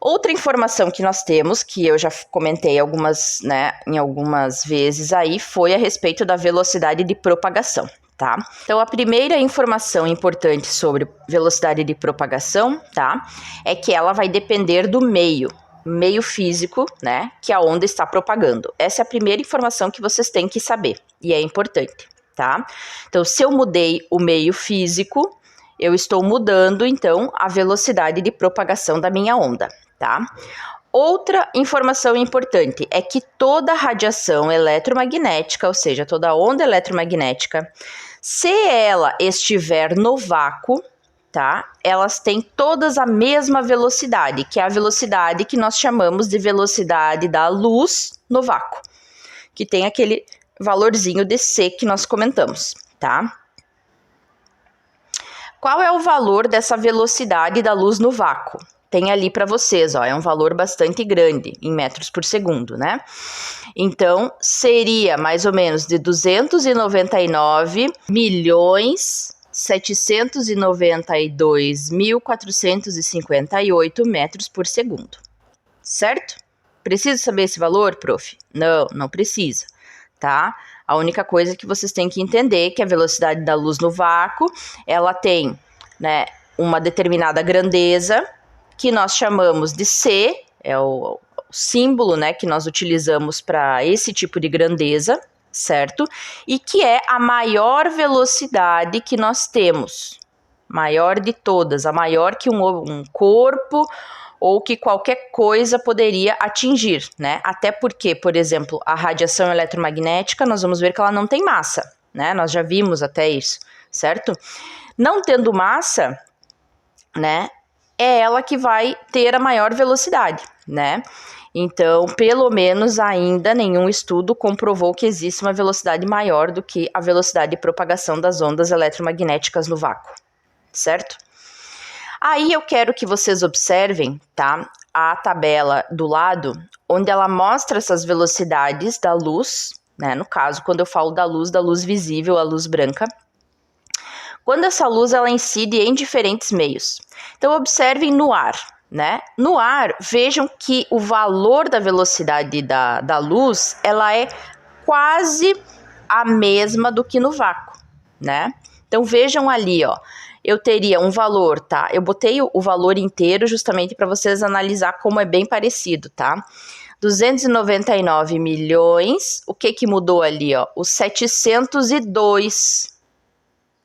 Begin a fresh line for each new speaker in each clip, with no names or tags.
Outra informação que nós temos, que eu já comentei em algumas vezes aí, foi a respeito da velocidade de propagação, tá? Então, a primeira informação importante sobre velocidade de propagação, tá? É que ela vai depender do meio físico, né? Que a onda está propagando. Essa é a primeira informação que vocês têm que saber, e é importante, tá? Então, se eu mudei o meio físico, eu estou mudando, então, a velocidade de propagação da minha onda, tá? Outra informação importante é que toda radiação eletromagnética, ou seja, toda onda eletromagnética, se ela estiver no vácuo, tá? Elas têm todas a mesma velocidade, que é a velocidade que nós chamamos de velocidade da luz no vácuo, que tem aquele valorzinho de C que nós comentamos, tá? Qual é o valor dessa velocidade da luz no vácuo? Tem ali para vocês, ó, é um valor bastante grande, em metros por segundo, né? Então, seria mais ou menos de 299.792.458 metros por segundo, certo? Precisa saber esse valor, prof? Não, não precisa, tá? A única coisa que vocês têm que entender é que a velocidade da luz no vácuo, ela tem, né, uma determinada grandeza, que nós chamamos de C, é o símbolo, né, que nós utilizamos para esse tipo de grandeza, certo? E que é a maior velocidade que nós temos, maior de todas, a maior que um corpo ou que qualquer coisa poderia atingir, né? Até porque, por exemplo, a radiação eletromagnética, nós vamos ver que ela não tem massa, né? Nós já vimos até isso, certo? Não tendo massa, né, é ela que vai ter a maior velocidade, né? Então, pelo menos ainda nenhum estudo comprovou que existe uma velocidade maior do que a velocidade de propagação das ondas eletromagnéticas no vácuo, certo? Aí eu quero que vocês observem, tá, a tabela do lado, onde ela mostra essas velocidades da luz, né, no caso, quando eu falo da luz visível, a luz branca, quando essa luz ela incide em diferentes meios. Então, observem no ar, né? No ar, vejam que o valor da velocidade da luz, ela é quase a mesma do que no vácuo, né? Então, vejam ali, ó, eu teria um valor, tá? Eu botei o valor inteiro justamente para vocês analisar como é bem parecido, tá? 299 milhões, o que mudou ali, ó? Os 702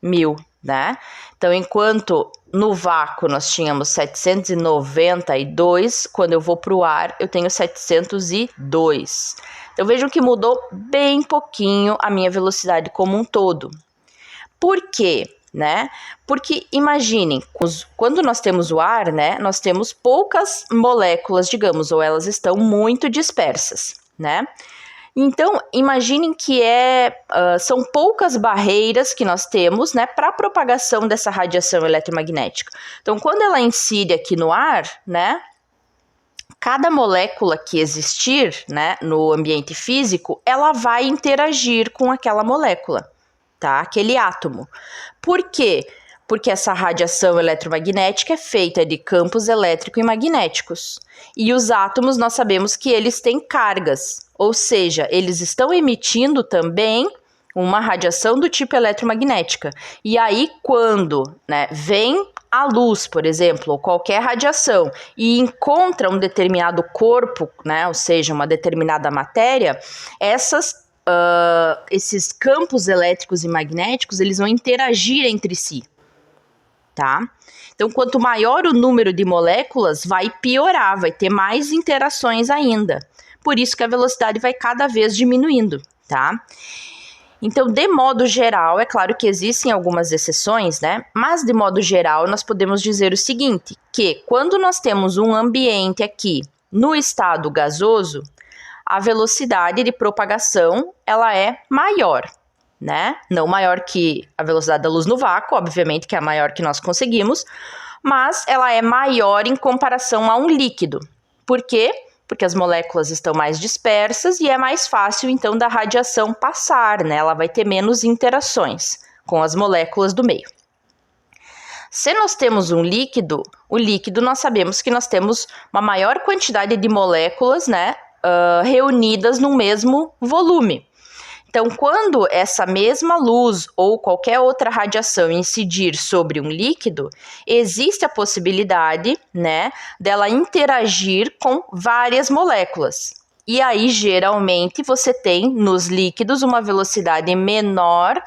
mil, né? Então, enquanto no vácuo nós tínhamos 792, quando eu vou para o ar, eu tenho 702. Então, vejam que mudou bem pouquinho a minha velocidade como um todo. Por quê? Né? Porque imaginem, quando nós temos o ar, né, nós temos poucas moléculas, digamos, ou elas estão muito dispersas, né? Então, imaginem que são poucas barreiras que nós temos, né, para a propagação dessa radiação eletromagnética. Então, quando ela incide aqui no ar, né, cada molécula que existir, né, no ambiente físico, ela vai interagir com aquela molécula, tá? Aquele átomo. Por quê? Porque essa radiação eletromagnética é feita de campos elétrico e magnéticos. E os átomos, nós sabemos que eles têm cargas, ou seja, eles estão emitindo também uma radiação do tipo eletromagnética. E aí, quando, né, vem a luz, por exemplo, ou qualquer radiação, e encontra um determinado corpo, né, ou seja, uma determinada matéria, esses campos elétricos e magnéticos, eles vão interagir entre si, tá? Então, quanto maior o número de moléculas, vai piorar, vai ter mais interações ainda. Por isso que a velocidade vai cada vez diminuindo, tá? Então, de modo geral, é claro que existem algumas exceções, né? Mas, de modo geral, nós podemos dizer o seguinte, que quando nós temos um ambiente aqui no estado gasoso, a velocidade de propagação, ela é maior, né? Não maior que a velocidade da luz no vácuo, obviamente que é a maior que nós conseguimos, mas ela é maior em comparação a um líquido. Por quê? Porque as moléculas estão mais dispersas e é mais fácil, então, da radiação passar, né? Ela vai ter menos interações com as moléculas do meio. Se nós temos um líquido, o líquido nós sabemos que nós temos uma maior quantidade de moléculas, né, reunidas no mesmo volume. Então, quando essa mesma luz ou qualquer outra radiação incidir sobre um líquido, existe a possibilidade, né, dela interagir com várias moléculas. E aí, geralmente, você tem nos líquidos uma velocidade menor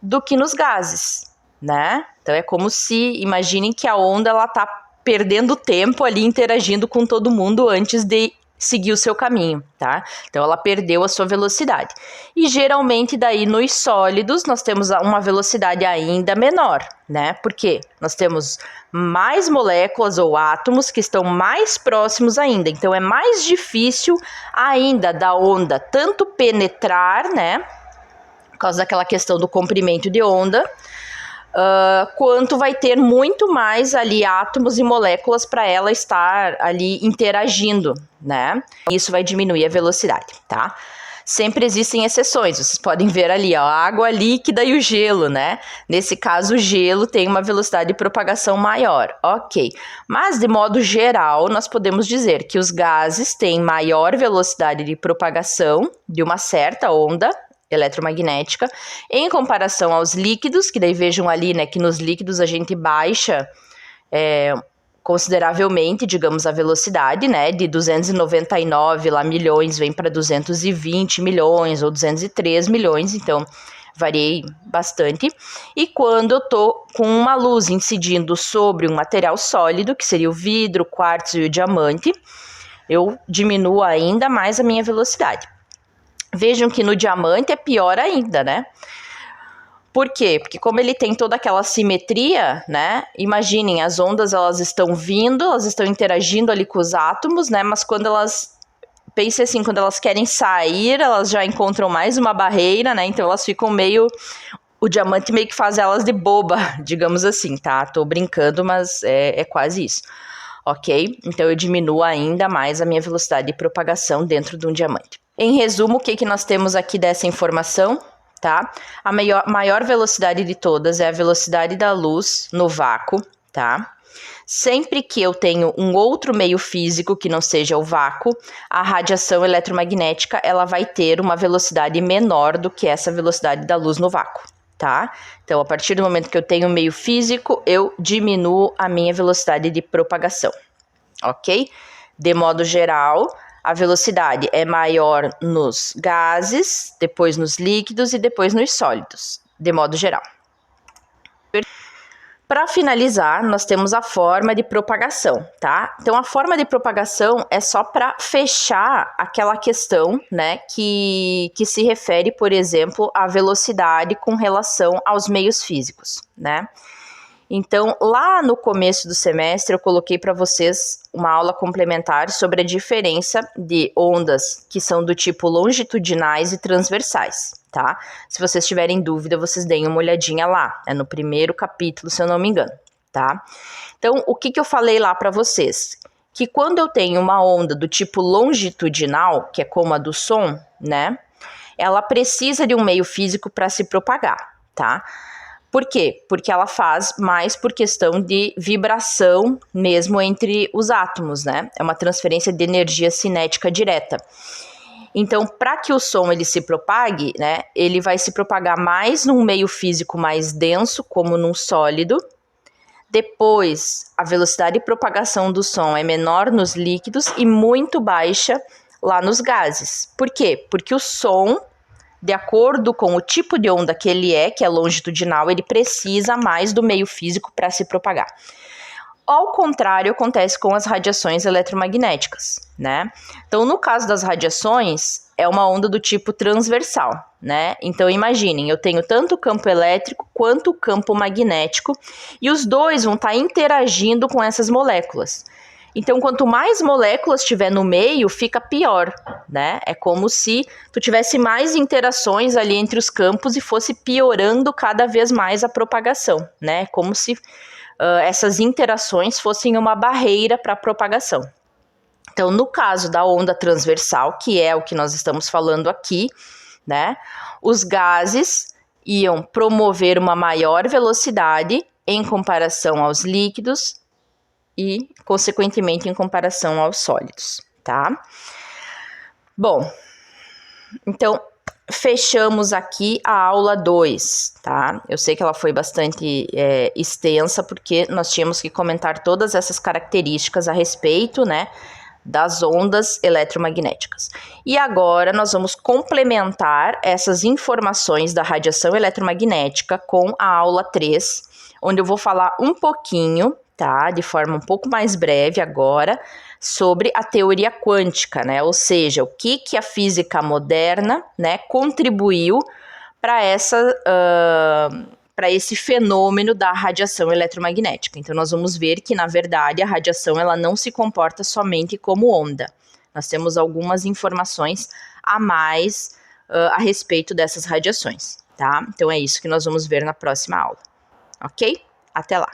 do que nos gases, né? Então, é como se, imaginem que a onda ela tá perdendo tempo ali interagindo com todo mundo antes de seguir o seu caminho, tá? Então, ela perdeu a sua velocidade. E, geralmente, daí, nos sólidos, nós temos uma velocidade ainda menor, né? Porque nós temos mais moléculas ou átomos que estão mais próximos ainda. Então, é mais difícil ainda da onda tanto penetrar, né? Por causa daquela questão do comprimento de onda, quanto vai ter muito mais ali átomos e moléculas para ela estar ali interagindo, né? Isso vai diminuir a velocidade, tá? Sempre existem exceções, vocês podem ver ali, ó, a água líquida e o gelo, né? Nesse caso, o gelo tem uma velocidade de propagação maior, ok. Mas, de modo geral, nós podemos dizer que os gases têm maior velocidade de propagação de uma certa onda eletromagnética, em comparação aos líquidos, que daí vejam ali, né, que nos líquidos a gente baixa consideravelmente, digamos, a velocidade, né, de 299 lá, milhões, vem para 220 milhões ou 203 milhões, então variei bastante. E quando eu tô com uma luz incidindo sobre um material sólido, que seria o vidro, o quartzo e o diamante, eu diminuo ainda mais a minha velocidade. Vejam que no diamante é pior ainda, né? Por quê? Porque como ele tem toda aquela simetria, né? Imaginem, as ondas, elas estão vindo, elas estão interagindo ali com os átomos, né? Mas quando elas, pense assim, quando elas querem sair, elas já encontram mais uma barreira, né? Então elas ficam meio... O diamante meio que faz elas de boba, digamos assim, tá? Tô brincando, mas é quase isso. Ok? Então eu diminuo ainda mais a minha velocidade de propagação dentro de um diamante. Em resumo, o que nós temos aqui dessa informação, tá? A maior velocidade de todas é a velocidade da luz no vácuo, tá? Sempre que eu tenho um outro meio físico que não seja o vácuo, a radiação eletromagnética ela vai ter uma velocidade menor do que essa velocidade da luz no vácuo, tá? Então, a partir do momento que eu tenho um meio físico, eu diminuo a minha velocidade de propagação, ok? De modo geral, a velocidade é maior nos gases, depois nos líquidos e depois nos sólidos, de modo geral. Para finalizar, nós temos a forma de propagação, tá? Então, a forma de propagação é só para fechar aquela questão, né, que se refere, por exemplo, à velocidade com relação aos meios físicos, né? Então, lá no começo do semestre, eu coloquei para vocês uma aula complementar sobre a diferença de ondas que são do tipo longitudinais e transversais, tá? Se vocês tiverem dúvida, vocês deem uma olhadinha lá, é no primeiro capítulo, se eu não me engano, tá? Então, o que eu falei lá para vocês? Que quando eu tenho uma onda do tipo longitudinal, que é como a do som, né? Ela precisa de um meio físico para se propagar, tá? Por quê? Porque ela faz mais por questão de vibração mesmo entre os átomos, né? É uma transferência de energia cinética direta. Então, para que o som ele se propague, né? Ele vai se propagar mais num meio físico mais denso, como num sólido. Depois, a velocidade de propagação do som é menor nos líquidos e muito baixa lá nos gases. Por quê? Porque o som, de acordo com o tipo de onda que ele é, que é longitudinal, ele precisa mais do meio físico para se propagar. Ao contrário, acontece com as radiações eletromagnéticas, né? Então, no caso das radiações, é uma onda do tipo transversal, né? Então, imaginem, eu tenho tanto o campo elétrico quanto o campo magnético, e os dois vão estar interagindo com essas moléculas. Então, quanto mais moléculas tiver no meio, fica pior, né? É como se tu tivesse mais interações ali entre os campos e fosse piorando cada vez mais a propagação, né? Como se essas interações fossem uma barreira para a propagação. Então, no caso da onda transversal, que é o que nós estamos falando aqui, né? Os gases iam promover uma maior velocidade em comparação aos líquidos e, consequentemente, em comparação aos sólidos, tá? Bom, então, fechamos aqui a aula 2, tá? Eu sei que ela foi bastante extensa, porque nós tínhamos que comentar todas essas características a respeito, né, das ondas eletromagnéticas. E agora nós vamos complementar essas informações da radiação eletromagnética com a aula 3, onde eu vou falar um pouquinho, tá, de forma um pouco mais breve agora, sobre a teoria quântica, né? Ou seja, o que a física moderna, né, contribuiu para esse fenômeno da radiação eletromagnética. Então, nós vamos ver que, na verdade, a radiação ela não se comporta somente como onda. Nós temos algumas informações a mais a respeito dessas radiações, tá? Então, é isso que nós vamos ver na próxima aula, ok? Até lá!